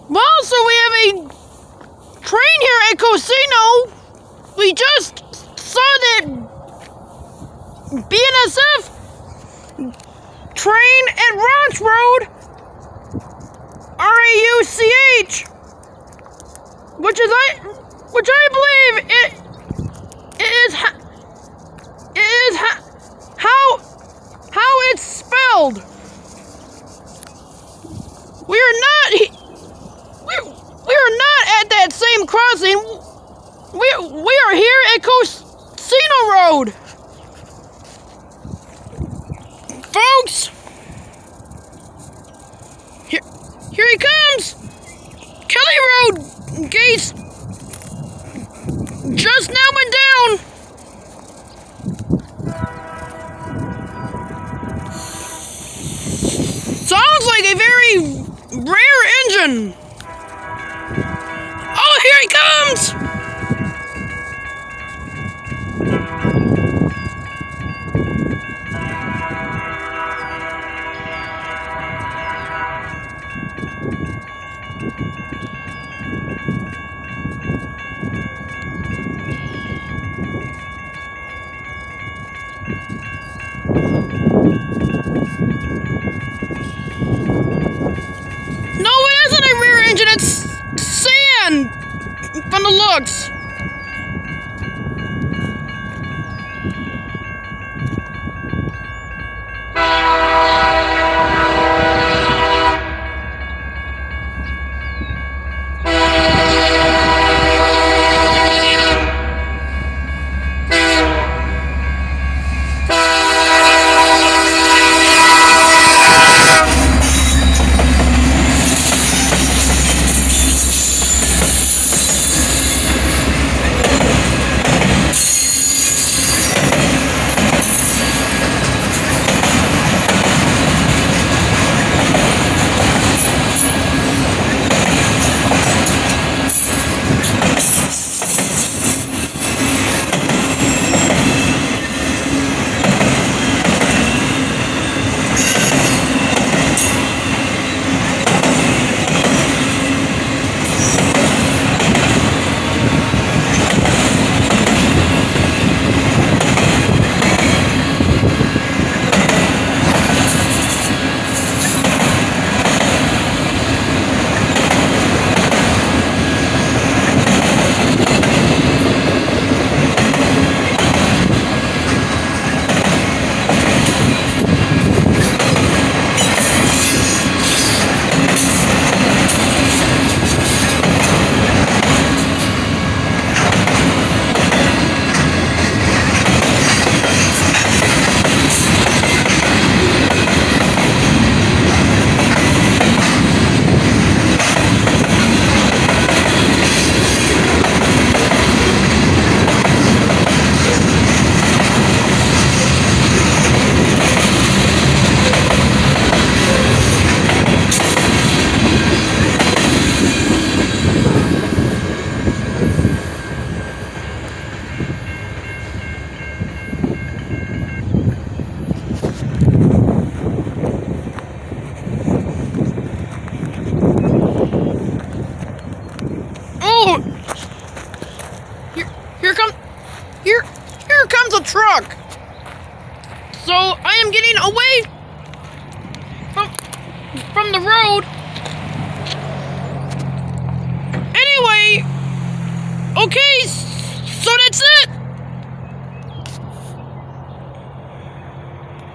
Well, so we have a train here at Cousino. We just saw that BNSF train at Ranch Road, RAUCH, which I believe it is how it's spelled. We are not at that same crossing. We are here at Cousino Road. Folks, here he comes. Kelly Road gates just now went down. Sounds like a very rare engine. Oh, here he comes!